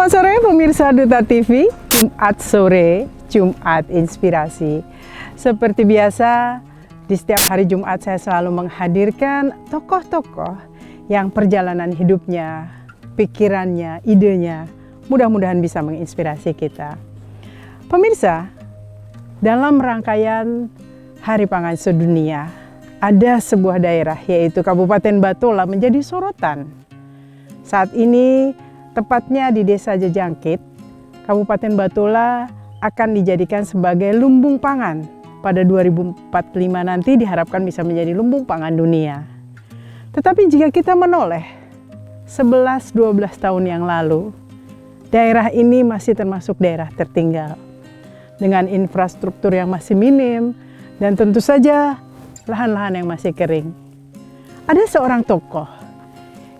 Selamat sore pemirsa Duta TV, Jumat sore, Jumat Inspirasi. Seperti biasa, di setiap hari Jumat saya selalu menghadirkan tokoh-tokoh yang perjalanan hidupnya, pikirannya, idenya, mudah-mudahan bisa menginspirasi kita. Pemirsa, dalam rangkaian Hari Pangan Sedunia, ada sebuah daerah yaitu Kabupaten Batola menjadi sorotan. Saat ini, tepatnya di Desa Jejangkit, Kabupaten Batola akan dijadikan sebagai lumbung pangan. Pada 2045 nanti diharapkan bisa menjadi lumbung pangan dunia. Tetapi jika kita menoleh 11-12 tahun yang lalu, daerah ini masih termasuk daerah tertinggal. Dengan infrastruktur yang masih minim dan tentu saja lahan-lahan yang masih kering. Ada seorang tokoh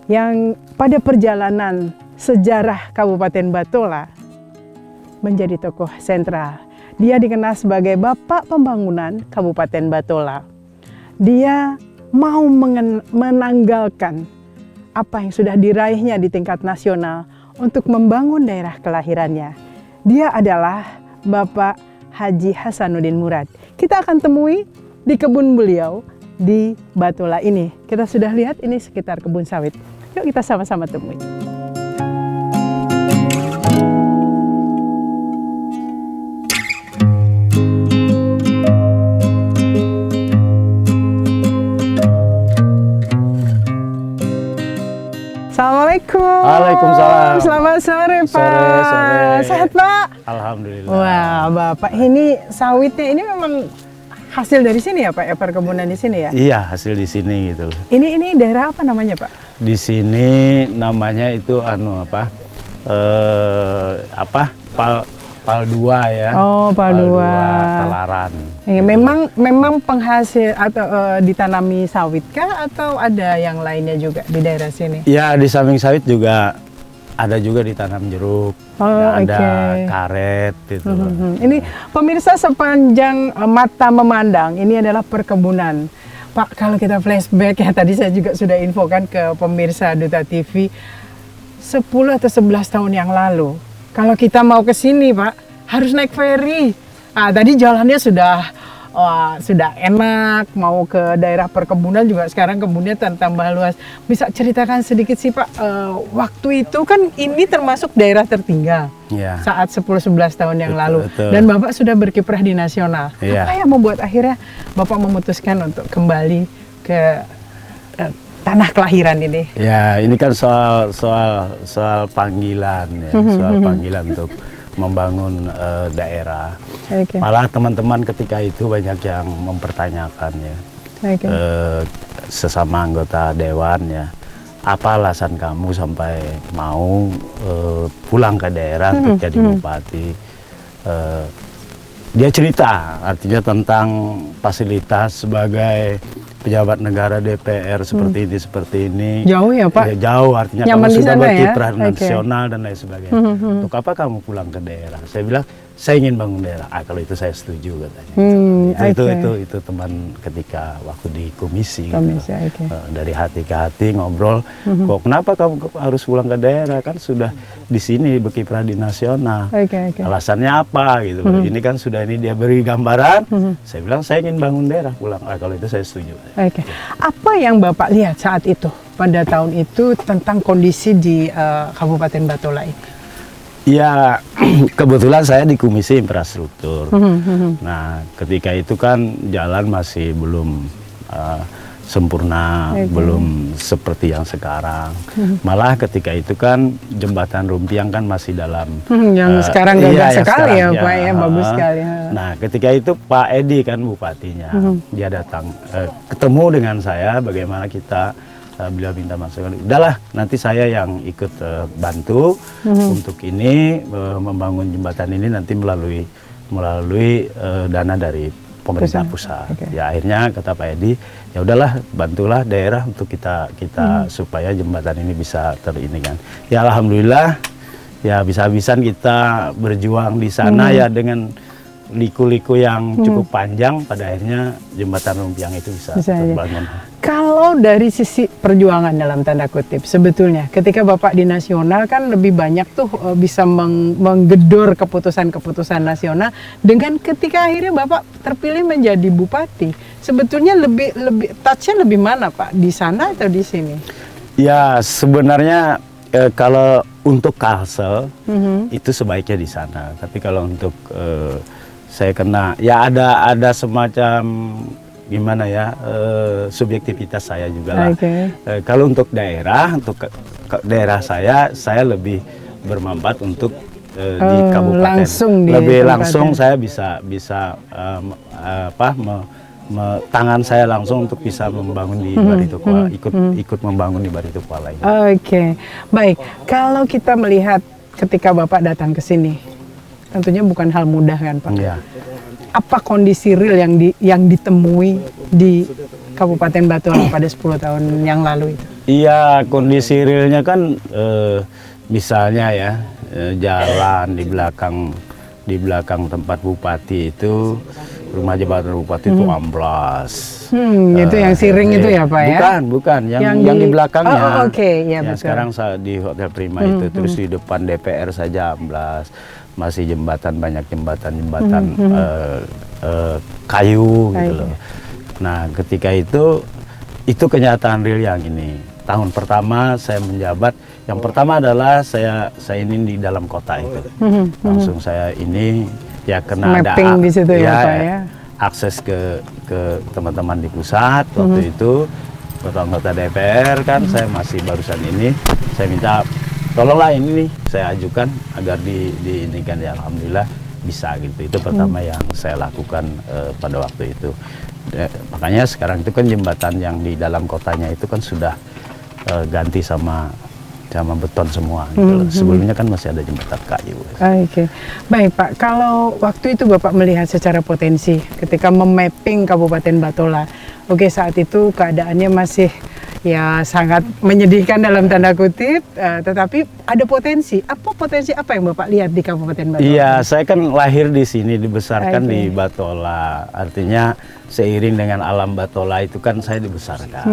yang pada perjalanan sejarah Kabupaten Batola menjadi tokoh sentral. Dia dikenal sebagai Bapak Pembangunan Kabupaten Batola. Dia mau menanggalkan apa yang sudah diraihnya di tingkat nasional untuk membangun daerah kelahirannya. Dia adalah Bapak Haji Hasanuddin Murad. Kita akan temui di kebun beliau di Batola ini. Kita sudah lihat ini sekitar kebun sawit. Yuk kita sama-sama temui. Assalamualaikum. Waalaikumsalam. Selamat sore, Pak. Sore. Sehat, Pak? Alhamdulillah. Wah, Bapak, ini sawitnya ini memang hasil dari sini ya, Pak? Ya, perkebunan di sini ya? Iya, hasil di sini gitu. Ini daerah apa namanya, Pak? Di sini namanya itu Pal 2 ya. Oh, Pal 2. Talaran. Ya, memang penghasil atau ditanami sawit kah atau ada yang lainnya juga di daerah sini? Ya, di samping sawit juga ada juga ditanam jeruk. Ada karet gitu. Ini pemirsa sepanjang mata memandang, ini adalah perkebunan. Pak, kalau kita flashback ya, tadi saya juga sudah infokan ke pemirsa Duta TV 10 atau 11 tahun yang lalu. Kalau kita mau ke sini, Pak, harus naik ferry. Tadi jalannya sudah enak, mau ke daerah perkebunan juga sekarang kebunnya tambah luas. Bisa ceritakan sedikit sih, Pak, waktu itu kan ini termasuk daerah tertinggal ya. Saat 10-11 tahun yang lalu. Betul. Dan Bapak sudah berkiprah di nasional. Ya. Apa yang membuat akhirnya Bapak memutuskan untuk kembali ke tanah kelahiran ini? Ya, ini kan soal panggilan ya, soal panggilan untuk membangun daerah. Okay. Malah teman-teman ketika itu banyak yang mempertanyakan ya, sesama anggota dewan ya, apa alasan kamu sampai mau pulang ke daerah untuk jadi bupati? Dia cerita artinya tentang fasilitas sebagai pejabat negara DPR seperti ini. Jauh ya, Pak? Ya, jauh, artinya nyaman kamu sudah berkiprah ya? nasional dan lain sebagainya. Untuk apa kamu pulang ke daerah? Saya bilang, saya ingin bangun daerah. Kalau itu saya setuju katanya. Itu teman ketika waktu di komisi gitu. Dari hati ke hati ngobrol, kok kenapa kamu harus pulang ke daerah? Kan sudah di sini berkiprah di nasional. Alasannya apa gitu. Ini kan sudah dia beri gambaran. Saya bilang saya ingin bangun daerah pulang. Kalau itu saya setuju. Apa yang Bapak lihat saat itu pada tahun itu tentang kondisi di Kabupaten Batola ini? Ya, kebetulan saya di Komisi Infrastruktur. Nah, ketika itu kan jalan masih belum sempurna, belum seperti yang sekarang. Malah ketika itu kan jembatan Rumpiang kan masih dalam yang sekarang gagah sekali sekarang, ya, Pak ya, bagus sekali. Nah, ketika itu Pak Edi kan bupatinya, dia datang ketemu dengan saya, bagaimana kita beliau minta masukan, udahlah nanti saya yang ikut bantu untuk ini membangun jembatan ini nanti melalui dana dari pemerintah pusat. Ya akhirnya kata Pak Edi, ya udahlah bantulah daerah untuk kita supaya jembatan ini bisa terini kan. Ya alhamdulillah ya bisa-habisan kita berjuang di sana ya dengan liku-liku yang cukup panjang, pada akhirnya jembatan Rumpiang itu bisa terbangun. Kalau dari sisi perjuangan dalam tanda kutip, sebetulnya ketika Bapak di nasional kan lebih banyak tuh bisa menggedor keputusan-keputusan nasional, dengan ketika akhirnya Bapak terpilih menjadi bupati, sebetulnya lebih touch-nya lebih mana Pak, di sana atau di sini? Ya sebenarnya kalau untuk Kalsel itu sebaiknya di sana, tapi kalau untuk saya kena ya ada semacam gimana ya, subjektivitas saya juga lah. Okay. Kalau untuk daerah daerah saya lebih bermanfaat untuk di kabupaten. Lebih langsung saya bisa tangan saya langsung untuk bisa membangun di Baritokuala, ikut membangun di Baritokuala ini. Oke, baik. Kalau kita melihat ketika Bapak datang ke sini, tentunya bukan hal mudah kan Pak? Ya. Apa kondisi real yang ditemui di Kabupaten Batola pada 10 tahun yang lalu itu? Iya, kondisi realnya kan misalnya ya, jalan di belakang tempat bupati itu, rumah jabatan bupati itu amblas. Itu yang Siring itu ya Pak ya? Bukan, yang di belakangnya. Oh, oke. Ya, betul. Sekarang di Hotel Prima itu, terus di depan DPR saja amblas. Masih banyak jembatan kayu gitu loh. Nah ketika itu kenyataan real yang ini. Tahun pertama saya menjabat, yang pertama adalah saya ini di dalam kota itu. Langsung saya ini ya kena mapping di situ ya Pak ya. Akses ke teman-teman di pusat waktu itu, anggota DPR kan, saya masih barusan ini, saya minta tolonglah ini nih saya ajukan agar diinikan, ya alhamdulillah bisa gitu. Itu pertama yang saya lakukan pada waktu itu. Makanya sekarang itu kan jembatan yang di dalam kotanya itu kan sudah ganti sama beton semua gitu. Sebelumnya kan masih ada jembatan kayu. Oke. Baik Pak, kalau waktu itu Bapak melihat secara potensi ketika memapping Kabupaten Batola, oke saat itu keadaannya masih ya sangat menyedihkan dalam tanda kutip, tetapi ada potensi. Potensi apa yang Bapak lihat di Kabupaten Batola? Iya, saya kan lahir di sini, dibesarkan di Batola. Artinya seiring dengan alam Batola itu kan saya dibesarkan.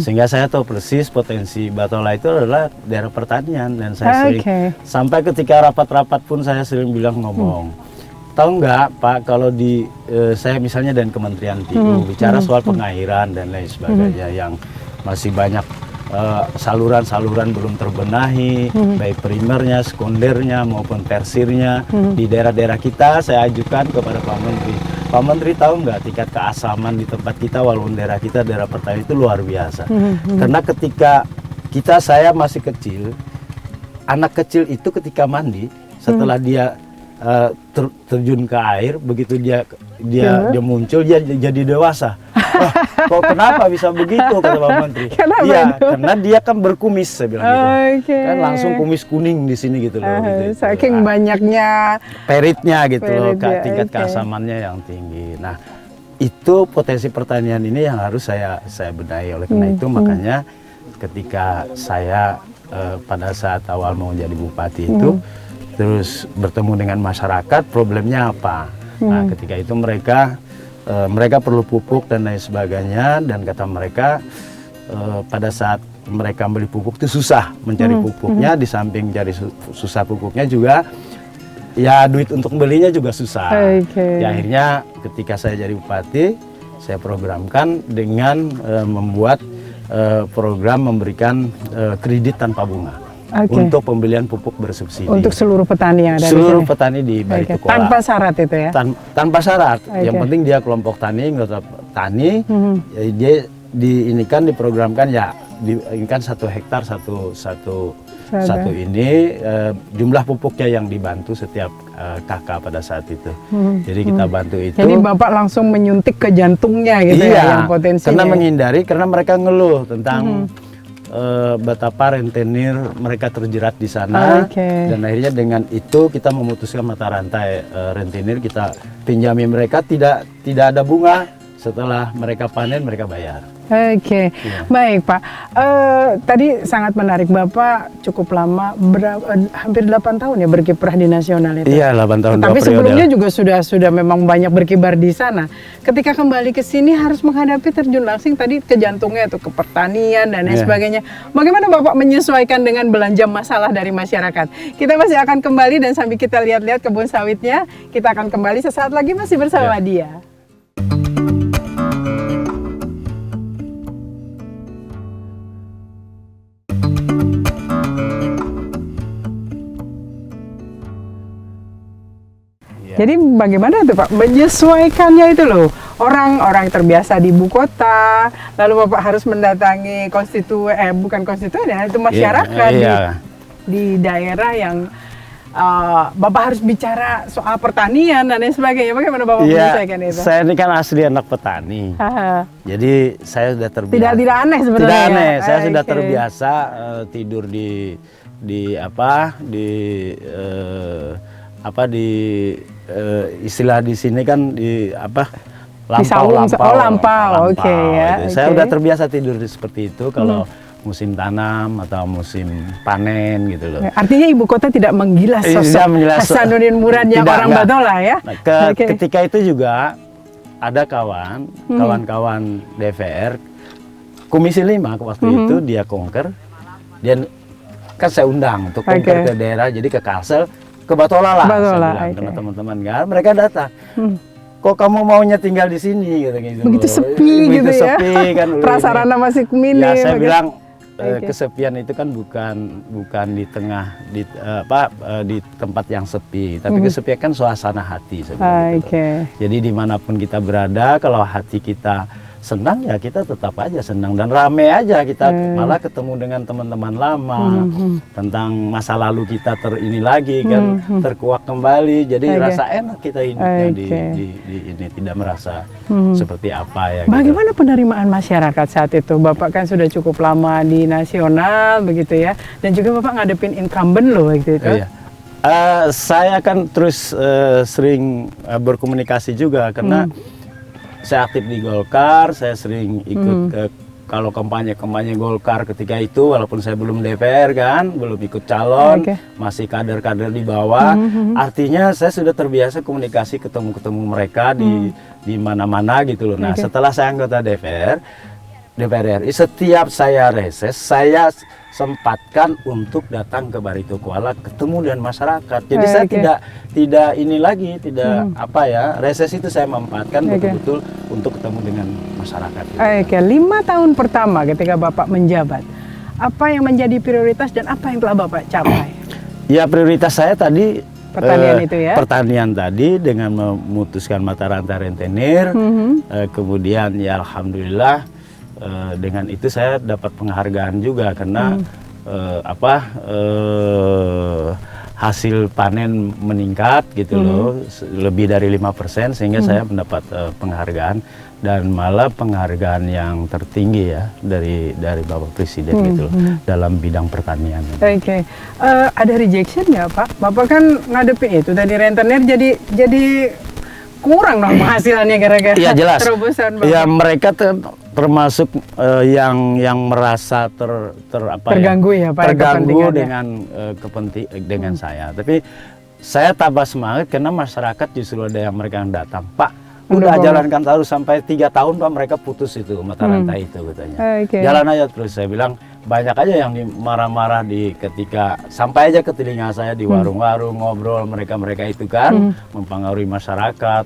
Sehingga saya tahu persis potensi Batola itu adalah daerah pertanian, dan saya sering sampai ketika rapat-rapat pun saya sering ngomong. Tahu nggak Pak, kalau saya misalnya dan Kementerian PU bicara soal pengairan dan lain sebagainya yang masih banyak saluran-saluran belum terbenahi, baik primernya, sekundernya maupun tersirnya di daerah-daerah kita. Saya ajukan kepada Pak Menteri. Pak Menteri tahu nggak tingkat keasaman di tempat kita, walaupun daerah kita daerah pertanian itu luar biasa. Karena ketika saya masih kecil, anak kecil itu ketika mandi setelah dia terjun ke air, begitu dia muncul dia jadi dewasa. Wah, kok kenapa bisa begitu, kata Pak Menteri? Iya, karena dia kan berkumis, saya bilang gitu. Kan langsung kumis kuning di sini gitu loh. Saking banyaknya peritnya gitu loh, tingkat keasamannya yang tinggi. Nah, itu potensi pertanian ini yang harus saya benahi. Oleh karena itu makanya ketika saya pada saat awal mau jadi bupati itu terus bertemu dengan masyarakat, problemnya apa? Nah, ketika itu mereka perlu pupuk dan lain sebagainya, dan kata mereka pada saat mereka beli pupuk itu susah mencari pupuknya, di samping cari susah pupuknya juga ya duit untuk belinya juga susah. Ya, akhirnya ketika saya jadi bupati, saya programkan dengan membuat program memberikan kredit tanpa bunga. Untuk pembelian pupuk bersubsidi. Untuk seluruh petani yang ada di sini? Seluruh petani di Baritokuala. Tanpa syarat itu ya? Tanpa syarat. Yang penting dia kelompok tani, anggota tani, dia diprogramkan ya, diinginkan 1 hektar satu ini, jumlah pupuknya yang dibantu setiap kakak pada saat itu. Jadi kita bantu itu. Jadi Bapak langsung menyuntik ke jantungnya gitu ya, yang potensinya. Karena menghindari, karena mereka ngeluh tentang betapa rentenir mereka terjerat di sana, dan akhirnya dengan itu kita memutuskan mata rantai rentenir, kita pinjami mereka tidak ada bunga setelah mereka panen mereka bayar. Oke, baik Pak. Tadi sangat menarik, Bapak cukup lama, hampir 8 tahun ya berkiprah di nasional itu. Iya, 8 tahun. Tapi sebelumnya juga sudah memang banyak berkibar di sana. Ketika kembali ke sini harus menghadapi terjun langsung tadi ke jantungnya atau ke pertanian dan lain sebagainya. Bagaimana Bapak menyesuaikan dengan belanja masalah dari masyarakat? Kita masih akan kembali dan sambil kita lihat-lihat kebun sawitnya, kita akan kembali sesaat lagi masih bersama dia. Jadi bagaimana itu Pak menyesuaikannya itu loh, orang terbiasa di ibu kota, lalu Bapak harus mendatangi bukan konstituen ya, itu masyarakat di daerah yang Bapak harus bicara soal pertanian dan lain sebagainya. Bagaimana Bapak menyesuaikan itu? Saya ini kan asli anak petani, jadi saya sudah terbiasa. Tidak aneh sebenarnya. Tidak aneh, saya sudah terbiasa tidur di istilah di sini kan lampau, oke ya. Gitu. Saya udah terbiasa tidur seperti itu kalau musim tanam atau musim panen gitu loh. Artinya ibu kota tidak menggilas sosok Hasanuddin Murad yang orang Batola ya. Ketika itu juga ada kawan-kawan DPR Komisi 5 waktu itu dia konker, dan kan saya undang untuk konker ke daerah, jadi ke Kalsel, ke Batola lah, saya bilang dengan teman-teman kan, mereka datang. Kok kamu maunya tinggal di sini gitu. Begitu sepi gitu ya. Kan, prasarana masih minim. Ya saya bilang kesepian itu kan bukan di tengah di tempat yang sepi, tapi kesepian kan suasana hati sebenarnya. Jadi dimanapun kita berada, kalau hati kita senang ya kita tetap aja senang dan rame aja kita, malah ketemu dengan teman-teman lama, tentang masa lalu kita terkuak kembali, jadi rasa enak kita hidupnya di ini, tidak merasa seperti apa ya. Bagaimana penerimaan masyarakat saat itu? Bapak kan sudah cukup lama di nasional begitu ya, dan juga Bapak ngadepin incumbent loh gitu itu. Saya kan terus sering berkomunikasi juga karena saya aktif di Golkar, saya sering ikut kalau kampanye Golkar ketika itu, walaupun saya belum DPR kan, belum ikut calon, masih kader-kader di bawah. Artinya saya sudah terbiasa komunikasi, ketemu mereka di mana-mana gitu loh. Nah, setelah saya anggota DPR RI, setiap saya reses, saya sempatkan untuk datang ke Barito Kuala, ketemu dengan masyarakat. Jadi saya tidak ini lagi, reses itu saya manfaatkan betul-betul untuk ketemu dengan masyarakat. 5 tahun pertama ketika Bapak menjabat, apa yang menjadi prioritas dan apa yang telah Bapak capai? Ya, prioritas saya tadi pertanian itu ya. Pertanian tadi dengan memutuskan mata rantai rentenir, kemudian ya alhamdulillah dengan itu saya dapat penghargaan juga karena hasil panen meningkat gitu loh, lebih dari 5%, sehingga saya mendapat penghargaan, dan malah penghargaan yang tertinggi ya dari Bapak Presiden gitu loh, dalam bidang pertanian. Ada rejection ya Pak? Bapak kan ngadepin itu tadi rentenir jadi kurang dong penghasilannya gara-gara terobosan Bapak. Ya mereka termasuk yang merasa terganggu dengan saya. Tapi saya tambah semangat karena masyarakat justru ada yang mereka yang datang, Pak, udah jalankan terus sampai 3 tahun Pak, mereka putus itu mata rantai itu katanya. Jalan aja terus, saya bilang banyak aja yang marah-marah ketika sampai aja ke telinga saya di warung-warung, ngobrol mereka itu kan mempengaruhi masyarakat,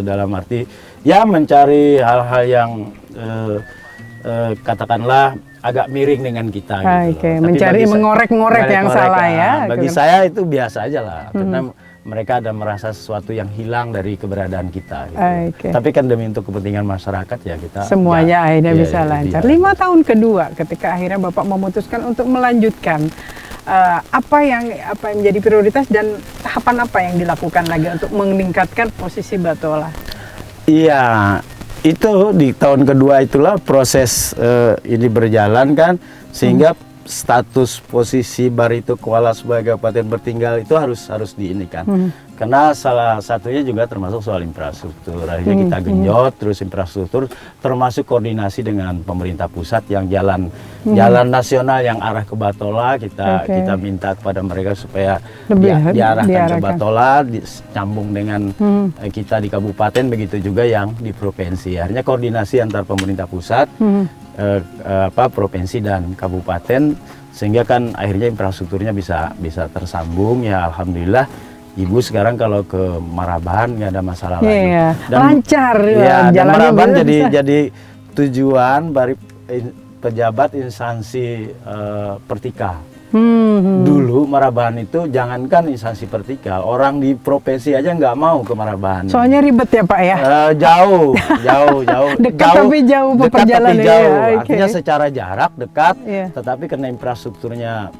dalam arti ya mencari hal-hal yang katakanlah agak miring dengan kita gitu. Mencari mengorek-ngorek yang salah ya. Bagi saya itu biasa aja lah, karena mereka ada merasa sesuatu yang hilang dari keberadaan kita gitu. Tapi kan demi untuk kepentingan masyarakat ya kita semuanya akhirnya bisa lancar. 5 tahun kedua ketika akhirnya Bapak memutuskan untuk melanjutkan, apa yang menjadi prioritas dan tahapan apa yang dilakukan lagi untuk meningkatkan posisi Batola? Iya, itu di tahun kedua itulah proses ini berjalan kan, sehingga status posisi Barito Kuala sebagai kabupaten bertinggal itu harus diinikan. Karena salah satunya juga termasuk soal infrastruktur. Akhirnya kita genjot terus infrastruktur, termasuk koordinasi dengan pemerintah pusat yang jalan nasional yang arah ke Batola kita minta kepada mereka supaya diarahkan ke Batola, disambung dengan kita di kabupaten, begitu juga yang di provinsi. Akhirnya koordinasi antar pemerintah pusat, provinsi dan kabupaten, sehingga kan akhirnya infrastrukturnya bisa tersambung. Ya alhamdulillah, Ibu sekarang kalau ke Marabahan nggak ada masalah lagi. Dan, lancar dan Marabahan jadi tujuan bagi pejabat instansi Pertika. Dulu Marabahan itu jangankan instansi Pertika, orang di provinsi aja nggak mau ke Marabahan. Soalnya ribet ya Pak ya? Jauh. Dekat tapi jauh perjalanan. Artinya secara jarak dekat, tetapi karena infrastrukturnya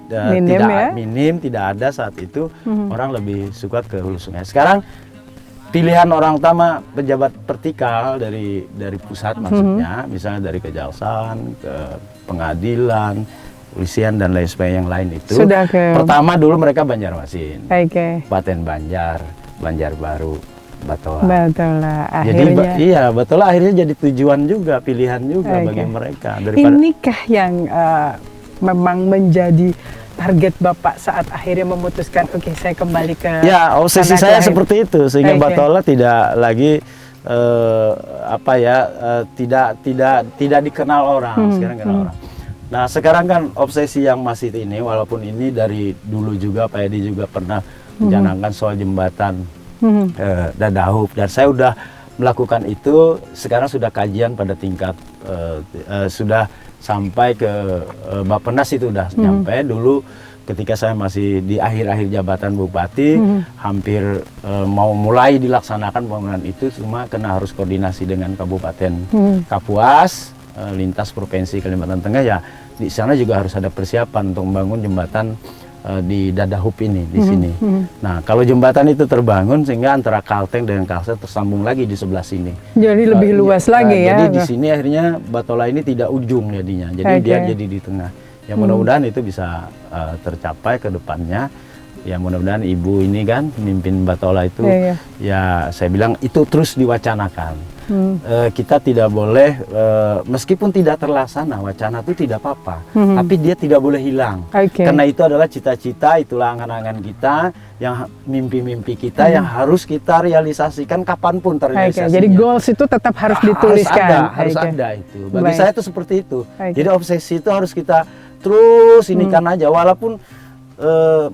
minim, tidak ada saat itu, orang lebih suka ke hulu sungai. Sekarang pilihan orang utama pejabat Pertikal dari pusat, maksudnya misalnya dari kejaksaan, ke pengadilan, polisian dan lain sebagainya yang lain itu. Pertama dulu mereka Banjarmasin, Kabupaten Banjarbaru, Batola. Akhirnya. Jadi Batola akhirnya jadi tujuan juga, pilihan juga bagi mereka. Inikah yang memang menjadi target Bapak saat akhirnya memutuskan saya kembali ke? Ya, obsesi saya seperti itu, sehingga Batola tidak lagi tidak dikenal orang. Sekarang kenal orang. Nah sekarang kan obsesi yang masih ini, walaupun ini dari dulu juga Pak Edi juga pernah mencanangkan soal jembatan Dadahub, dan saya udah melakukan itu. Sekarang sudah kajian pada tingkat sudah sampai ke Bappenas, itu udah nyampe. Dulu ketika saya masih di akhir-akhir jabatan Bupati, hampir mau mulai dilaksanakan pembangunan itu, cuma kena harus koordinasi dengan Kabupaten Kapuas, lintas Provinsi Kalimantan Tengah. Ya di sana juga harus ada persiapan untuk membangun jembatan di Dadahub ini, di sini. Nah kalau jembatan itu terbangun, sehingga antara Kalteng dan Kalsel tersambung lagi di sebelah sini. Jadi lebih luas lagi ya. Jadi di sini akhirnya Batola ini tidak ujung jadinya, jadi dia jadi di tengah. Ya mudah-mudahan itu bisa tercapai ke depannya. Ya mudah-mudahan Ibu ini kan pemimpin Batola itu, ya saya bilang itu terus diwacanakan. Kita tidak boleh, meskipun tidak terlaksana, wacana itu tidak apa-apa, tapi dia tidak boleh hilang. Karena itu adalah cita-cita, itulah angan-angan kita, yang mimpi-mimpi kita yang harus kita realisasikan kapanpun terrealisasinya. Jadi goals itu tetap harus dituliskan. Harus ada itu. Bagi saya itu seperti itu. Jadi obsesi itu harus kita terus inikan aja, walaupun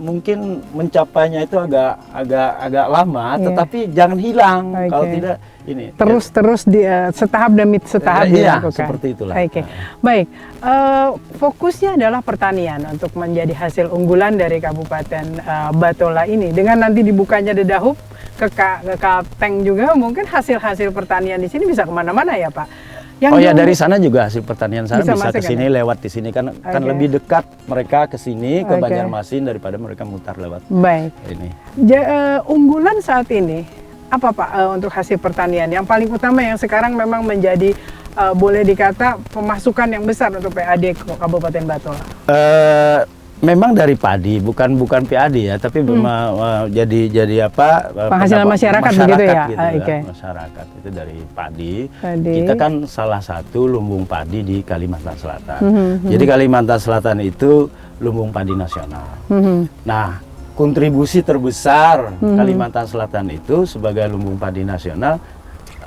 mungkin mencapainya itu agak lama, tetapi jangan hilang. Kalau tidak ini terus di setahap demi setahap dilakukan. Seperti itulah. Baik, fokusnya adalah pertanian untuk menjadi hasil unggulan dari Kabupaten Batola ini. Dengan nanti dibukanya Dadahub ke Kalteng juga, mungkin hasil pertanian di sini bisa kemana-mana ya Pak? Dari sana juga hasil pertanian sana bisa ke sini, lewat di sini kan lebih dekat mereka ke sini, ke Banjarmasin, daripada mereka mutar lewat ini. Unggulan saat ini apa Pak untuk hasil pertanian yang paling utama yang sekarang memang menjadi boleh dikata pemasukan yang besar untuk PAD Kabupaten Batola? Memang dari padi, bukan PAD ya, tapi jadi apa? Penghasilan masyarakat begitu ya? Gitu, masyarakat itu dari padi. Kita kan salah satu lumbung padi di Kalimantan Selatan. Jadi Kalimantan Selatan itu lumbung padi nasional. Nah, kontribusi terbesar Kalimantan Selatan itu sebagai lumbung padi nasional,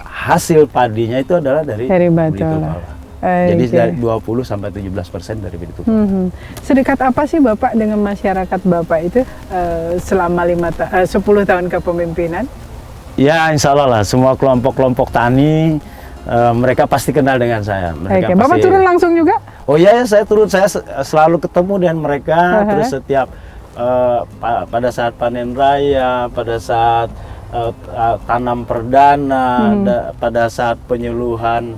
hasil padinya itu adalah dari Batola. Jadi dari 20–17% dari itu. Sedekat apa sih Bapak dengan masyarakat Bapak itu selama 10 tahun kepemimpinan? Ya insya Allah lah, semua kelompok-kelompok tani mereka pasti kenal dengan saya. Bapak turun langsung juga? Oh iya, saya turun, saya selalu ketemu dengan mereka. Terus setiap pada saat panen raya, pada saat tanam perdana, pada saat penyuluhan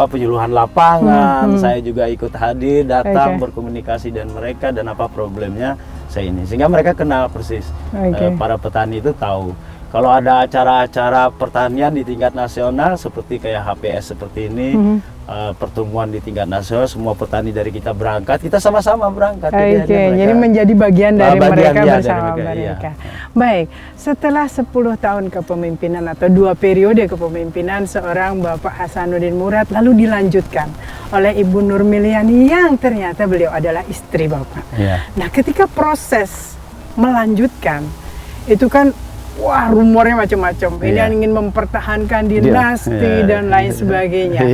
penyuluhan lapangan, saya juga ikut hadir, datang berkomunikasi dengan mereka, dan apa problemnya saya ini, sehingga mereka kenal persis. Para petani itu tahu kalau ada acara-acara pertanian di tingkat nasional seperti kayak HPS seperti ini, pertemuan di tingkat nasional, semua petani dari kita berangkat, kita sama-sama berangkat. Jadi menjadi bagian dari mereka bersama dari mereka. Baik, setelah 10 tahun kepemimpinan atau 2 periode kepemimpinan seorang Bapak Hasanuddin Murad lalu dilanjutkan oleh Ibu Nurmiliani yang ternyata beliau adalah istri Bapak. Nah, ketika proses melanjutkan itu kan wah, rumornya macam-macam. Ini yang ingin mempertahankan dinasti dan lain sebagainya.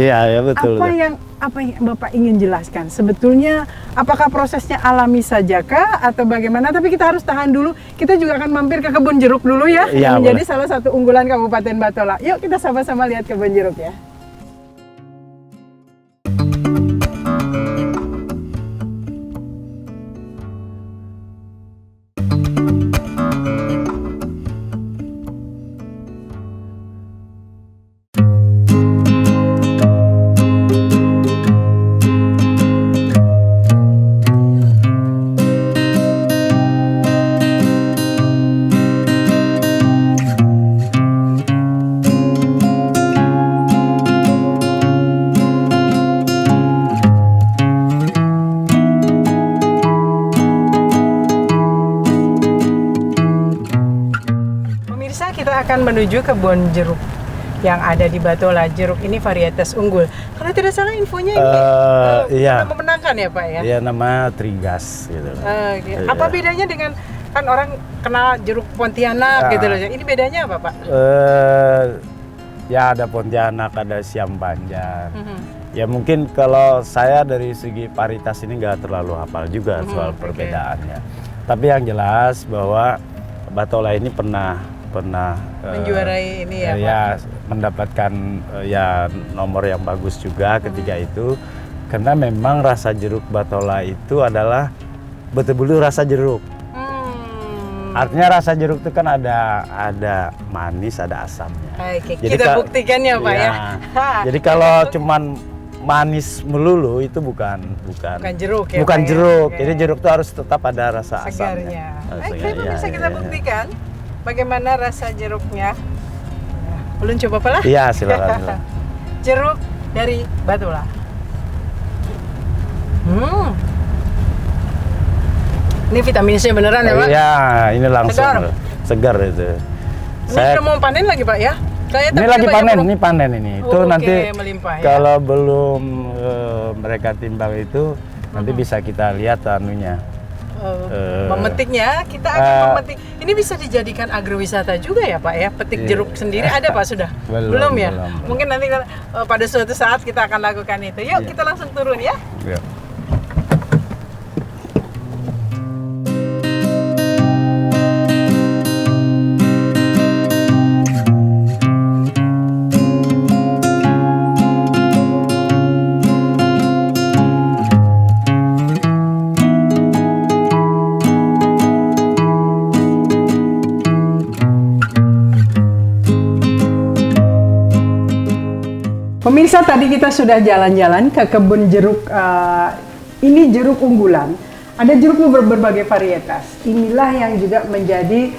Betul. Apa yang Bapak ingin jelaskan? Sebetulnya apakah prosesnya alami saja kah atau bagaimana? Tapi kita harus tahan dulu. Kita juga akan mampir ke kebun jeruk dulu ya, yang menjadi salah satu unggulan Kabupaten Batola. Yuk kita sama-sama lihat kebun jeruk ya. Akan menuju kebun jeruk yang ada di Batola. Jeruk ini varietas unggul. Kalau tidak salah infonya ini memenangkan ya Pak ya? Iya, nama Trigas gitu. Apa bedanya dengan, kan orang kenal jeruk Pontianak gitu loh. Ini bedanya apa Pak? Ya ada Pontianak, ada Siam Banjar. Ya mungkin kalau saya dari segi varietas ini nggak terlalu hafal juga soal perbedaannya. Tapi yang jelas bahwa Batola ini pernah menjuarai ini ya, Pak? Mendapatkan nomor yang bagus juga ketika itu, karena memang rasa jeruk Batola itu adalah betul-betul rasa jeruk. Artinya rasa jeruk itu kan ada manis, ada asamnya. Jadi kita buktikan ya Pak ya. Jadi kalau cuman manis melulu itu bukan jeruk ya. Bukan jeruk. Jadi jeruk itu harus tetap ada rasa asamnya. Segarnya. Bisa kita buktikan bagaimana rasa jeruknya. Belum coba Pak lah? Iya, silakan. Jeruk dari Batola. Ini vitamin C beneran ya Pak? Iya, ini langsung segar itu. Ini mau panen lagi Pak ya? Ini lagi panen, ini panen ini. Itu nanti melimpah, kalau belum mereka timbang itu nanti bisa kita lihat anunya. Memetiknya, kita akan memetik. Ini bisa dijadikan agrowisata juga ya Pak ya? Petik jeruk sendiri ada Pak sudah? Belum ya? Mungkin nanti pada suatu saat kita akan lakukan itu. Yuk kita langsung turun ya. Pemirsa, tadi kita sudah jalan-jalan ke kebun jeruk. Ini jeruk unggulan. Ada jeruk berbagai varietas. Inilah yang juga menjadi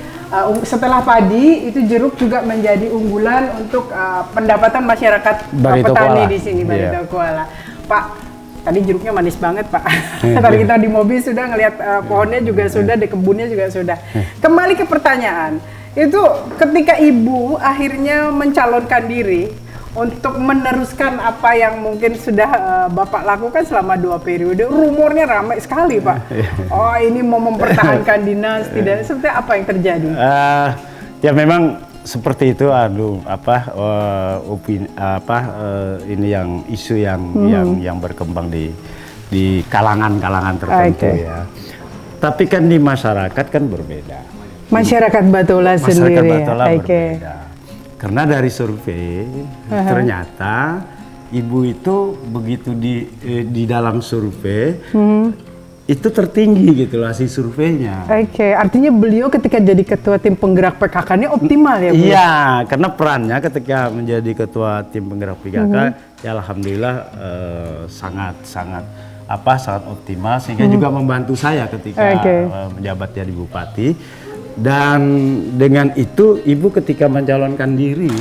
setelah padi itu jeruk juga menjadi unggulan untuk pendapatan masyarakat petani di sini Barito Kuala. Pak, tadi jeruknya manis banget Pak. Tadi kita di mobil sudah ngelihat pohonnya juga sudah, di kebunnya juga sudah. Kembali ke pertanyaan, itu ketika Ibu akhirnya mencalonkan diri untuk meneruskan apa yang mungkin sudah Bapak lakukan selama 2 periode, rumornya ramai sekali Pak. Oh, ini mau mempertahankan dinasti dan seperti apa yang terjadi? Ya memang seperti itu. Ini yang isu yang berkembang di kalangan-kalangan tertentu ya. Tapi kan di masyarakat kan berbeda. Masyarakat Batola sendiri. Masyarakat Batola berbeda. Karena dari survei ternyata Ibu itu begitu di dalam survei itu tertinggi gitu hasil surveinya. Artinya beliau ketika jadi ketua tim penggerak PKK ini optimal ya Bu? Iya, karena perannya ketika menjadi ketua tim penggerak PKK ya alhamdulillah sangat optimal sehingga juga membantu saya ketika menjabat jadi bupati. Dan dengan itu Ibu ketika mencalonkan diri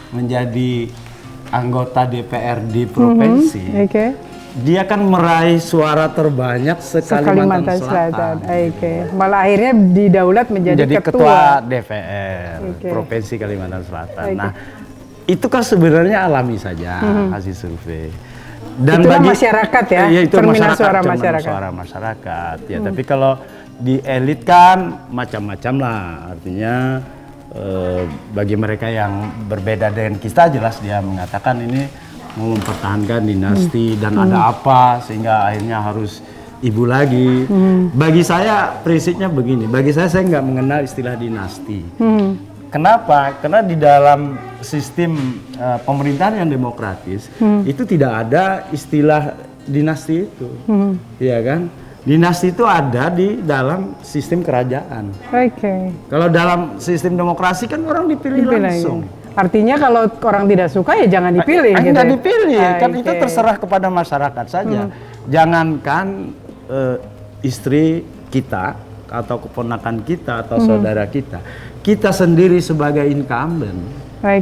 menjadi anggota DPRD provinsi, Oke. dia kan meraih suara terbanyak se-Kalimantan Selatan. Oke. Malah akhirnya didaulat menjadi ketua DPR Provinsi Kalimantan Selatan. Nah, itu kan sebenarnya alami saja hasil survei. Dan itulah bagi masyarakat ya, itu cerminan suara cerminan masyarakat. suara masyarakat. Ya, tapi kalau di elit kan macam-macam lah. Artinya bagi mereka yang berbeda dengan kita, jelas dia mengatakan ini mau mempertahankan dinasti dan ada apa sehingga akhirnya harus ibu lagi. Bagi saya prinsipnya begini, bagi saya nggak mengenal istilah dinasti. Kenapa? Karena di dalam sistem pemerintahan yang demokratis itu tidak ada istilah dinasti itu, ya kan? Dinasti itu ada di dalam sistem kerajaan. Oke. Kalau dalam sistem demokrasi kan orang dipilih langsung. Artinya kalau orang tidak suka ya jangan dipilih. Gitu Nggak ya? dipilih, kan itu terserah kepada masyarakat saja. Jangankan istri kita atau keponakan kita atau saudara kita, kita sendiri sebagai incumbent,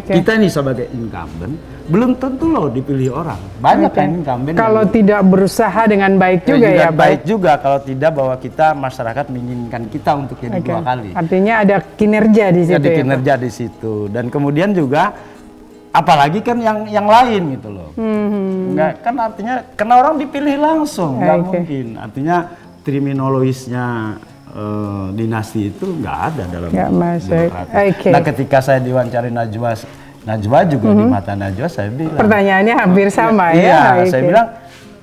kita ini sebagai incumbent belum tentu loh dipilih orang. Banyak kan incumbent kalau tidak berusaha dengan baik juga ya, baik juga kalau tidak bahwa kita masyarakat menginginkan kita untuk jadi 2 kali. Artinya ada kinerja di situ. Ada kinerja di situ dan kemudian juga apalagi kan yang lain gitu loh. Nggak, kan artinya karena orang dipilih langsung nggak mungkin. Artinya terminologisnya dinasti itu nggak ada dalam demokrasi. Nah, ketika saya diwawancara Najwa juga di mata Najwa saya bilang pertanyaannya hampir sama ya. Saya bilang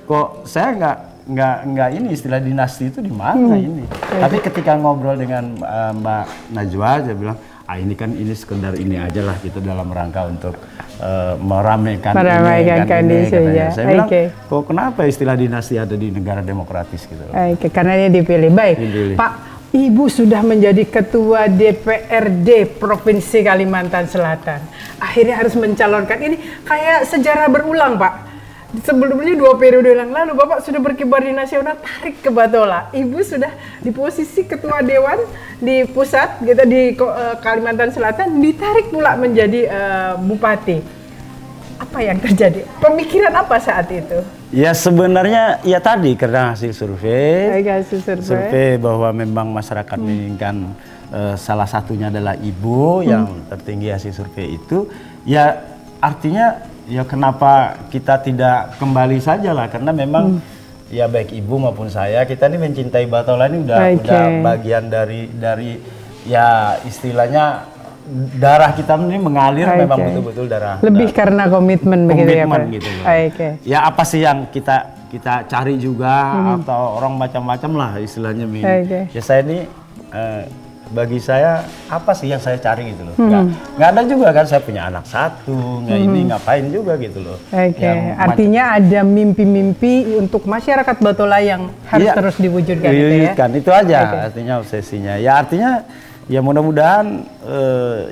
kok saya nggak ini istilah dinasti itu di mana ini. Tapi ketika ngobrol dengan Mbak Najwa saya bilang ini kan ini sekedar ini aja lah gitu dalam rangka untuk meramaikan kondisi ya. Saya bilang kok kenapa istilah dinasti ada di negara demokratis gitu. Karena dia dipilih. Baik, Pak, Ibu sudah menjadi ketua DPRD Provinsi Kalimantan Selatan. Akhirnya harus mencalonkan, ini kayak sejarah berulang, Pak. Sebelumnya 2 periode yang lalu Bapak sudah berkibar di nasional, tarik ke Batola. Ibu sudah di posisi ketua dewan di pusat gitu di Kalimantan Selatan, ditarik pula menjadi bupati. Apa yang terjadi? Pemikiran apa saat itu? Ya sebenarnya ya tadi karena hasil survei bahwa memang masyarakat menginginkan salah satunya adalah ibu yang tertinggi hasil survei itu, ya artinya ya kenapa kita tidak kembali saja lah, karena memang ya baik ibu maupun saya, kita ini mencintai Batola ini udah bagian dari ya istilahnya darah kita ini mengalir, memang betul-betul darah. Lebih karena komitmen begitu ya Pak? Gitu loh. Ya apa sih yang kita cari juga atau orang macam-macam lah istilahnya. Ya saya ini bagi saya apa sih yang saya cari gitu loh. Nggak ada juga kan, saya punya anak 1, nggak ini ngapain juga gitu loh. Artinya ada mimpi-mimpi untuk masyarakat Batola yang harus terus diwujudkan gitu ya? Itu aja artinya obsesinya. Ya artinya ya mudah-mudahan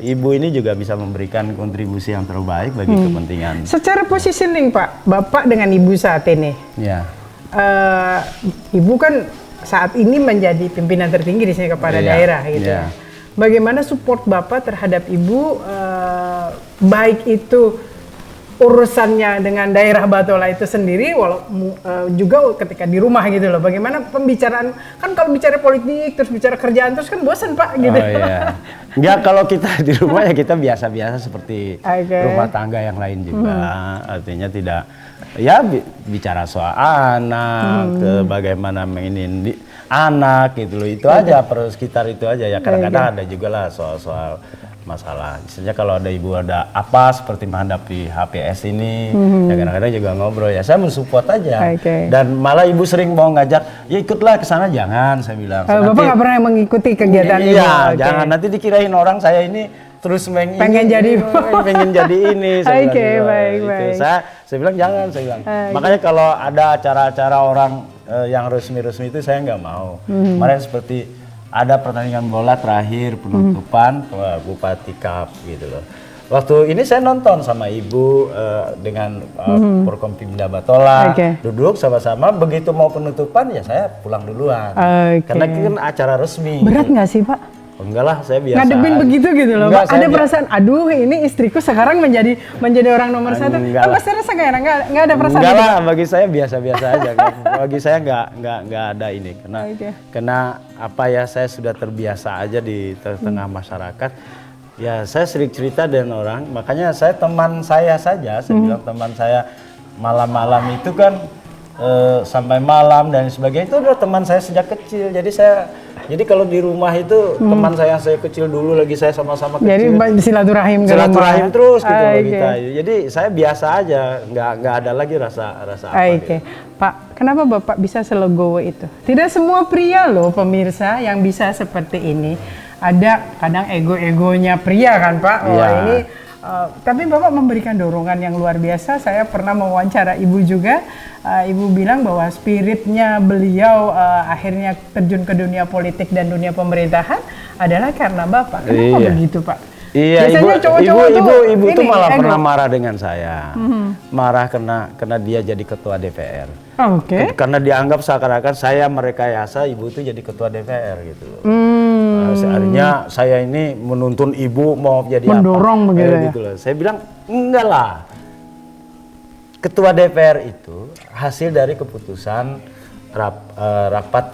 ibu ini juga bisa memberikan kontribusi yang terbaik bagi kepentingan. Secara positioning Pak, Bapak dengan Ibu saat ini. Ya. Ibu kan saat ini menjadi pimpinan tertinggi di sini kepada daerah gitu. Bagaimana support Bapak terhadap Ibu, baik itu urusannya dengan daerah Batola itu sendiri, juga ketika di rumah gitu loh. Bagaimana pembicaraan, kan kalau bicara politik terus bicara kerjaan terus kan bosan Pak gitu. Enggak, kalau kita di rumah ya kita biasa-biasa seperti rumah tangga yang lain juga. Artinya tidak ya bicara soal anak, bagaimana menginin anak gitu loh. Itu aja sekitar itu aja ya. Kadang-kadang ada juga lah soal-soal masalah. Misalnya kalau ada ibu ada apa seperti menghadapi HPS ini, ya kadang-kadang juga ngobrol ya. Saya mensupport aja. Dan malah ibu sering mau ngajak, ya ikutlah ke sana, jangan saya bilang. Bapak nggak pernah mengikuti kegiatan ini? Iya, jangan nanti dikirain orang saya ini terus pengen jadi ini. Saya bilang, saya bilang jangan, saya bilang. Makanya kalau ada acara-acara orang yang resmi-resmi itu saya nggak mau. Kemarin seperti ada pertandingan bola terakhir penutupan Bupati Cup gitu loh. Waktu ini saya nonton sama ibu dengan Forkompimda Batola, duduk sama-sama. Begitu mau penutupan ya saya pulang duluan, karena itu kan acara resmi. Berat nggak sih Pak? Enggak lah, saya biasa. Ngadepin begitu gitu loh, Enggak, Pak. saya Ada perasaan, aduh ini istriku sekarang menjadi orang nomor satu. Enggak lah. Pasti rasa kayak nggak ada perasaan Enggak gitu, lah, Pak? bagi saya biasa-biasa aja. Bagi saya nggak ada ini, Oke. karena apa ya, saya sudah terbiasa aja di tengah masyarakat. Ya saya sering cerita dengan orang, makanya saya teman saya saja, saya bilang teman saya malam-malam itu kan sampai malam dan sebagainya itu adalah teman saya sejak kecil. Jadi kalau di rumah itu teman saya yang saya kecil dulu lagi saya sama-sama kecil. Jadi silaturahim ke Silaturahim rumah. terus gitu loh Oke. kita. Jadi saya biasa aja, nggak ada lagi rasa apa. Oke, Pak, kenapa Bapak bisa selegowo itu? Tidak semua pria loh pemirsa yang bisa seperti ini. Ada kadang ego-egonya pria kan Pak. Wah Iya. ini, tapi Bapak memberikan dorongan yang luar biasa. Saya pernah mewawancara Ibu juga. Ibu bilang bahwa spiritnya beliau akhirnya terjun ke dunia politik dan dunia pemerintahan adalah karena Bapak. Kenapa Iya. begitu Pak? Iya, Biasanya cowok-cowok ibu tuh ini, malah ego. pernah marah dengan saya. Marah karena dia jadi ketua DPR. Oh, oke. Karena dianggap seakan-akan saya merekayasa ibu tuh jadi ketua DPR gitu loh. Akhirnya saya ini menuntun ibu mau jadi Mendorong apa. begitu ya? Gitu loh. Saya bilang enggak lah. Ketua DPR itu hasil dari keputusan rapat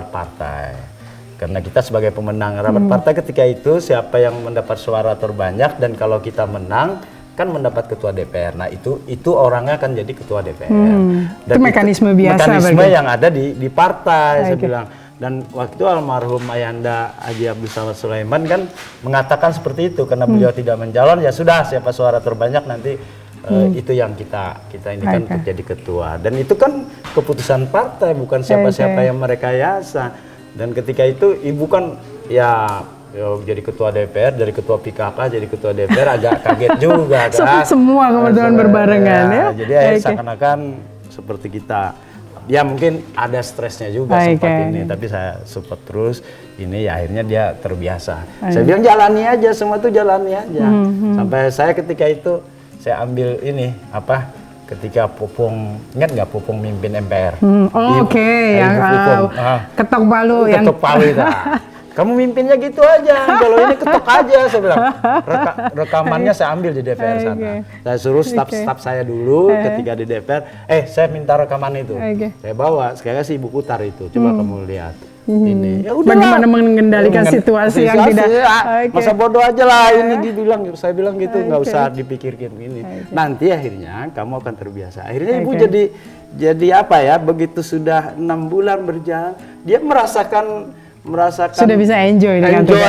partai. Karena kita sebagai pemenang rapat partai ketika itu siapa yang mendapat suara terbanyak dan kalau kita menang kan mendapat ketua DPR. Nah itu orangnya akan jadi ketua DPR. Itu mekanisme biasa Mekanisme berarti? yang ada di partai saya Oke. bilang. Dan waktu itu almarhum Ayanda Haji Abdul Samad Sulaiman kan mengatakan seperti itu karena beliau tidak mencalon ya sudah siapa suara terbanyak nanti itu yang kita ini kan untuk jadi ketua. Dan itu kan keputusan partai bukan siapa-siapa yang merekayasa. Dan ketika itu ibu kan ya jadi ketua DPR, dari ketua PKK jadi ketua DPR agak kaget juga kan. Semua kebetulan berbarengan ya. Jadi seakan-akan seperti kita. Ya mungkin ada stresnya juga sempat ini, tapi saya support terus. Ini ya akhirnya dia terbiasa. Saya bilang jalani aja, semua tuh jalani aja. Sampai saya ketika itu saya ambil ini ketika Pupung, ingat nggak Pupung mimpin MPR? Oke, yang ketok palu yang ketok palu itu. Kamu mimpinnya gitu aja, kalau ini ketok aja, saya bilang. Rekamannya saya ambil di DPR sana. Saya suruh staf saya dulu ketika di DPR, saya minta rekaman itu. Saya bawa, sekali lagi Ibu putar itu, coba kamu lihat. Ini, ya udah. Bagaimana mengendalikan situasi yang tidak. Masa bodoh aja lah ini dibilang, saya bilang gitu, nggak usah dipikirkan ini. Nanti akhirnya kamu akan terbiasa. Akhirnya Ibu jadi apa ya? Begitu sudah 6 bulan berjalan, dia merasakan sudah bisa enjoy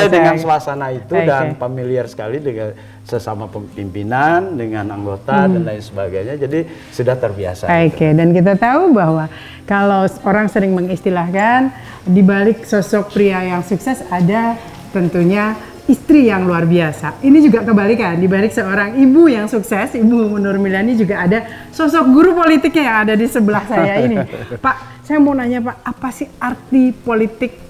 dengan suasana itu dan familiar sekali dengan sesama pimpinan, dengan anggota dan lain sebagainya. Jadi sudah terbiasa. Oke, dan kita tahu bahwa kalau orang sering mengistilahkan di balik sosok pria yang sukses ada tentunya istri yang luar biasa. Ini juga kebalikan, di balik seorang ibu yang sukses, Ibu Nur Milani juga ada sosok guru politiknya yang ada di sebelah saya ini. Pak, saya mau nanya Pak, apa sih arti politik?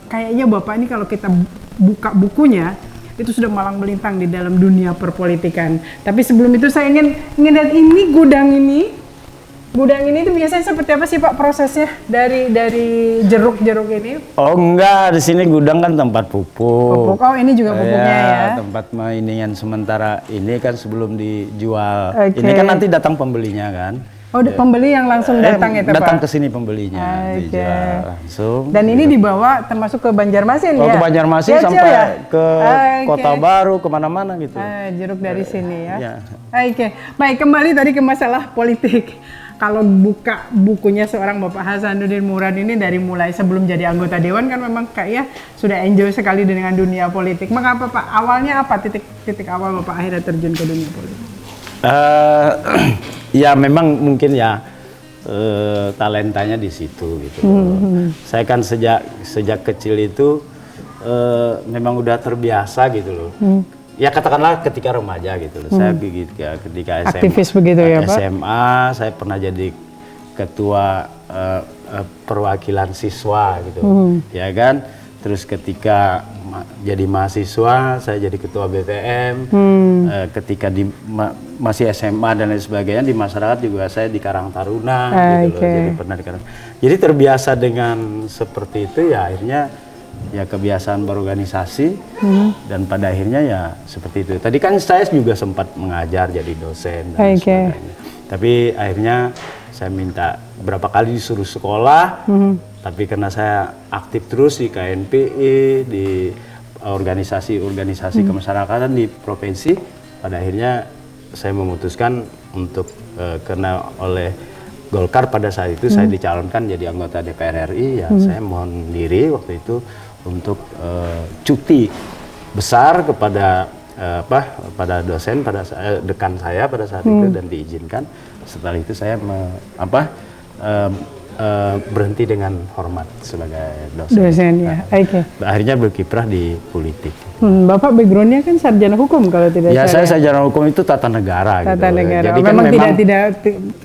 Kayaknya Bapak ini kalau kita buka bukunya itu sudah malang melintang di dalam dunia perpolitikan. Tapi sebelum itu saya ingin lihat ini gudang ini itu biasanya seperti apa sih Pak prosesnya dari jeruk-jeruk ini? Oh enggak, di sini gudang kan tempat pupuk. Oh ini juga pupuknya ya? Tempat inian sementara ini kan sebelum dijual. Oke. Ini kan nanti datang pembelinya kan. Oh pembeli yang langsung datang itu Pak? Datang ke sini pembelinya, dijual langsung. Dan ini dibawa termasuk ke Banjarmasin ya? Ke Banjarmasin sampai ke Kota Baru, kemana-mana gitu. Jeruk dari sini ya? Ya. Oke, baik kembali tadi ke masalah politik. Kalau buka bukunya seorang Bapak Hasanuddin Murad ini dari mulai sebelum jadi anggota Dewan kan memang kayaknya sudah enjoy sekali dengan dunia politik. Mengapa Pak? Awalnya apa titik awal Bapak akhirnya terjun ke dunia politik? Ya memang mungkin ya talentanya di situ gitu. Saya kan sejak kecil itu memang udah terbiasa gitu loh. Ya katakanlah ketika remaja gitu loh. Saya ketika SMA, aktivis begitu ya Pak? SMA saya pernah jadi ketua perwakilan siswa gitu. Ya kan? Terus ketika jadi mahasiswa, saya jadi ketua BPM. Ketika masih SMA dan lain sebagainya, di masyarakat juga saya di Karang Taruna, gitu loh. Jadi pernah di Karang. Jadi terbiasa dengan seperti itu ya akhirnya ya kebiasaan berorganisasi dan pada akhirnya ya seperti itu. Tadi kan saya juga sempat mengajar jadi dosen dan sebagainya. Tapi akhirnya saya minta berapa kali disuruh sekolah, tapi karena saya aktif terus di KNPI, di organisasi-organisasi kemasyarakatan di provinsi, pada akhirnya saya memutuskan untuk karena oleh Golkar pada saat itu saya dicalonkan jadi anggota DPR RI, ya saya mohon diri waktu itu untuk cuti besar kepada pada dosen, pada dekan saya pada saat itu, dan diizinkan. Setelah itu saya berhenti dengan hormat sebagai dosen. Dosen ya, oke. Akhirnya berkiprah di politik. Bapak backgroundnya kan sarjana hukum kalau tidak salah. Ya, saya sarjana hukum itu tata negara. Tata gitu. negara. Jadi memang kan tidak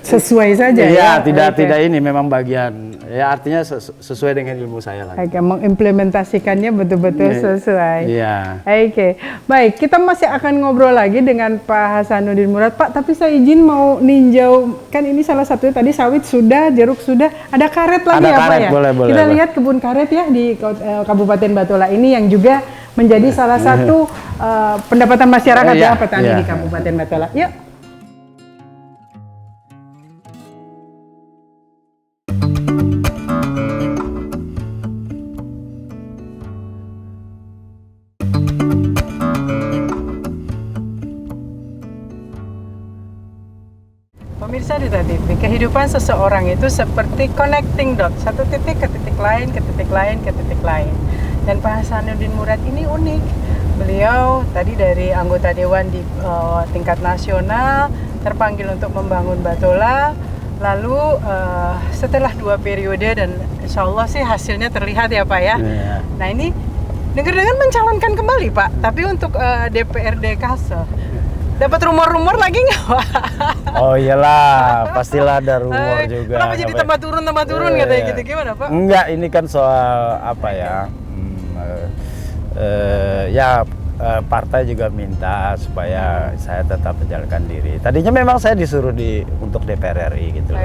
sesuai saja ya. Ya, tidak ini memang bagian. Ya artinya sesuai dengan ilmu saya lah. Oke, mengimplementasikannya betul-betul sesuai. Iya. Oke, baik. Kita masih akan ngobrol lagi dengan Pak Hasanuddin Murad. Pak, tapi saya izin mau ninjau. Kan ini salah satunya tadi sawit sudah, jeruk sudah. Ada karet lagi ada ya karet, Pak ya? Boleh, Kita lihat kebun karet ya di Kabupaten Batola ini yang juga menjadi salah satu pendapatan masyarakat ya petani di Kabupaten Batola. Yuk. Pemirsa Duta TV, kehidupan seseorang itu seperti connecting dot, satu titik ke titik lain, ke titik lain, ke titik lain. Dan Pak Hasanuddin Murad ini unik. Beliau tadi dari anggota dewan di tingkat nasional, terpanggil untuk membangun Batola. Lalu setelah 2 periode dan insya Allah sih hasilnya terlihat ya Pak ya. Nah ini dengar-dengar mencalonkan kembali Pak, tapi untuk DPRD Kalsel. Dapat rumor-rumor lagi nggak Pak? Oh iyalah, pastilah ada rumor juga. Kenapa jadi tambah turun katanya gitu, gimana Pak? Enggak, ini kan soal apa ya? Partai juga minta supaya saya tetap menjalankan diri. Tadinya memang saya disuruh untuk DPR RI gitu loh.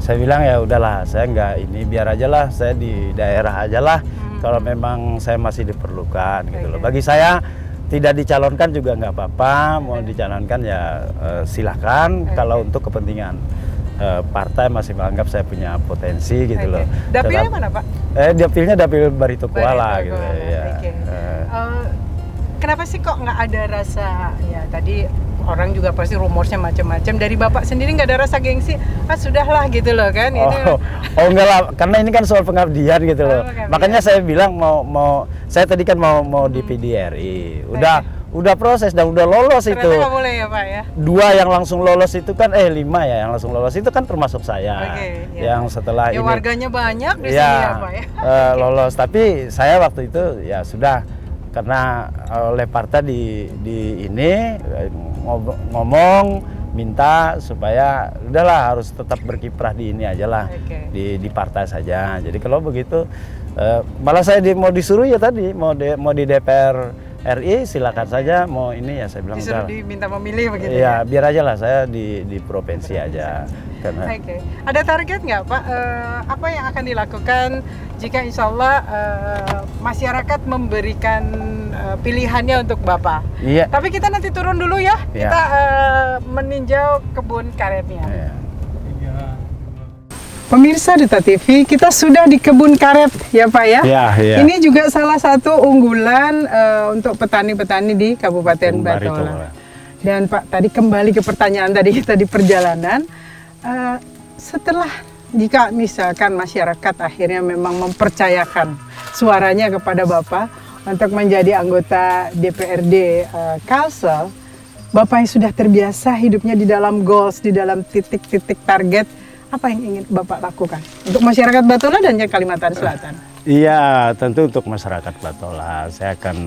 Saya bilang ya udahlah, saya nggak ini, biar aja lah saya di daerah aja lah. Kalau memang saya masih diperlukan gitu loh. Bagi saya tidak dicalonkan juga nggak apa-apa, mau dicalonkan ya silahkan. Kalau untuk kepentingan partai masih menganggap saya punya potensi gitu loh. Dapilnya mana Pak? Dapilnya dapil Barito Kuala gitu ya. Kenapa sih kok nggak ada rasa, ya tadi orang juga pasti rumornya macam-macam, dari Bapak sendiri nggak ada rasa gengsi, sudahlah gitu loh kan? Enggak lah, karena ini kan soal pengabdian gitu loh. Makanya saya bilang saya tadi kan mau di PDRI, udah proses dan udah lolos. Ternyata itu. Nggak boleh ya Pak ya? 2 yang langsung lolos itu kan 5 ya yang langsung lolos itu kan termasuk saya. Yang setelah ya, ini warganya banyak di sini ya Pak ya. Lolos, tapi saya waktu itu ya sudah, karena oleh partai di ini ngomong minta supaya udahlah harus tetap berkiprah di ini aja lah, di partai saja. Jadi kalau begitu malah saya mau disuruh ya tadi mau di DPR RI silakan saja, mau ini ya saya bilang disuruh diminta memilih begitu ya biar aja lah saya di provinsi aja. Karena ada target nggak Pak, apa yang akan dilakukan jika insya Allah masyarakat memberikan pilihannya untuk Bapak? Tapi kita nanti turun dulu ya, kita meninjau kebun karetnya. Pemirsa Duta TV, kita sudah di kebun karet ya Pak ya. Ini juga salah satu unggulan untuk petani-petani di Kabupaten Batola. Dan Pak, tadi kembali ke pertanyaan tadi kita di perjalanan, setelah jika misalkan masyarakat akhirnya memang mempercayakan suaranya kepada Bapak untuk menjadi anggota DPRD Kalsel, Bapak yang sudah terbiasa hidupnya di dalam goals, di dalam titik-titik target, apa yang ingin Bapak lakukan untuk masyarakat Batola dan Kalimantan Selatan? Iya, tentu untuk masyarakat Batola saya akan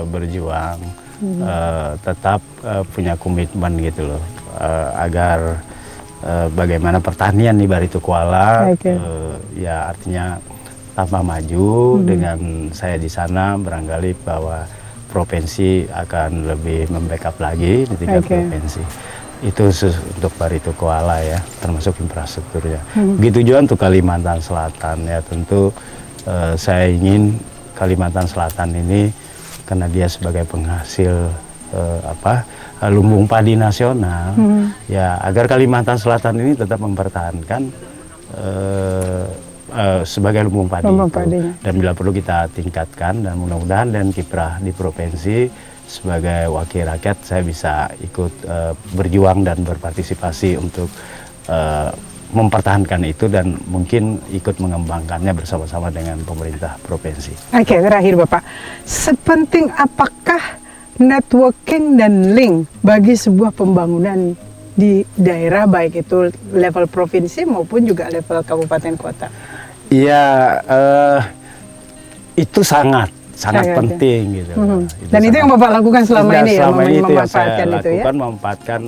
berjuang, tetap punya komitmen gitu loh, agar bagaimana pertanian di Barito Kuala ya artinya tambah maju. Dengan saya di sana barangkali bahwa provinsi akan lebih membackup lagi di tingkat provinsi. Itu untuk Barito Kuala ya, termasuk infrastrukturnya. Begitu juga untuk Kalimantan Selatan ya, tentu saya ingin Kalimantan Selatan ini karena dia sebagai penghasil lumbung padi nasional, ya agar Kalimantan Selatan ini tetap mempertahankan sebagai lumbung padi dan bila perlu kita tingkatkan, dan mudah-mudahan dan kiprah di provinsi sebagai wakil rakyat saya bisa ikut berjuang dan berpartisipasi untuk mempertahankan itu dan mungkin ikut mengembangkannya bersama-sama dengan pemerintah provinsi. Oke, terakhir Bapak, sepenting apakah networking dan link bagi sebuah pembangunan di daerah, baik itu level provinsi maupun juga level kabupaten kota? Iya, itu sangat penting gitu. Dan itu yang Bapak lakukan selama ini ya, itu yang saya itu lakukan, ya? memanfaatkan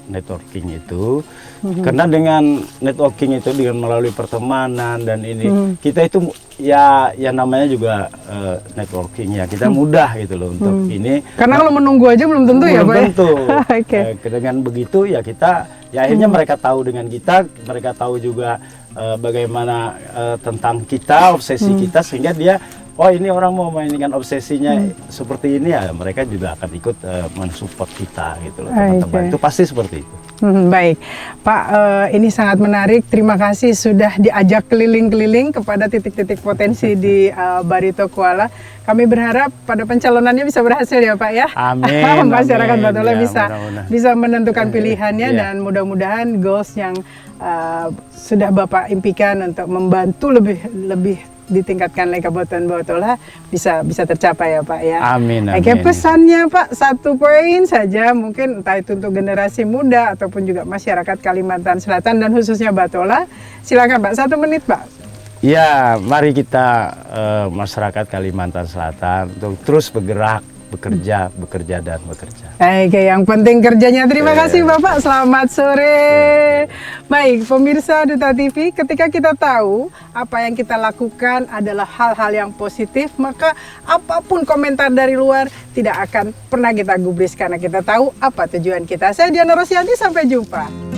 networking itu. Karena dengan networking itu, dengan melalui pertemanan dan ini, kita itu ya namanya juga networking ya, kita mudah gitu loh untuk ini. Karena kalau menunggu aja belum tentu ya Pak? Belum tentu. Okay. Dengan begitu ya kita, ya akhirnya mereka tahu dengan kita, mereka tahu juga bagaimana tentang kita, obsesi kita, sehingga dia, oh ini orang mau mainkan obsesinya seperti ini ya, mereka juga akan ikut mensupport kita gitu loh, teman-teman. Itu pasti seperti itu. Baik, Pak, ini sangat menarik. Terima kasih sudah diajak keliling-keliling kepada titik-titik potensi di Barito Kuala. Kami berharap pada pencalonannya bisa berhasil ya Pak ya. Amin. Masyarakat Batola ya, bisa menentukan pilihannya dan mudah-mudahan goals yang sudah Bapak impikan untuk membantu lebih ditingkatkan lagi Kabupaten Batola bisa tercapai ya Pak ya. Amin. Oke, pesannya Pak, satu poin saja, mungkin entah itu untuk generasi muda ataupun juga masyarakat Kalimantan Selatan dan khususnya Batola. Silakan Pak, 1 menit Pak. Ya, mari kita masyarakat Kalimantan Selatan untuk terus bergerak, bekerja dan bekerja. Oke, yang penting kerjanya. Terima kasih Bapak, selamat sore. Baik, pemirsa Duta TV, ketika kita tahu apa yang kita lakukan adalah hal-hal yang positif, maka apapun komentar dari luar tidak akan pernah kita gubris karena kita tahu apa tujuan kita. Saya Diana Rosianti, sampai jumpa.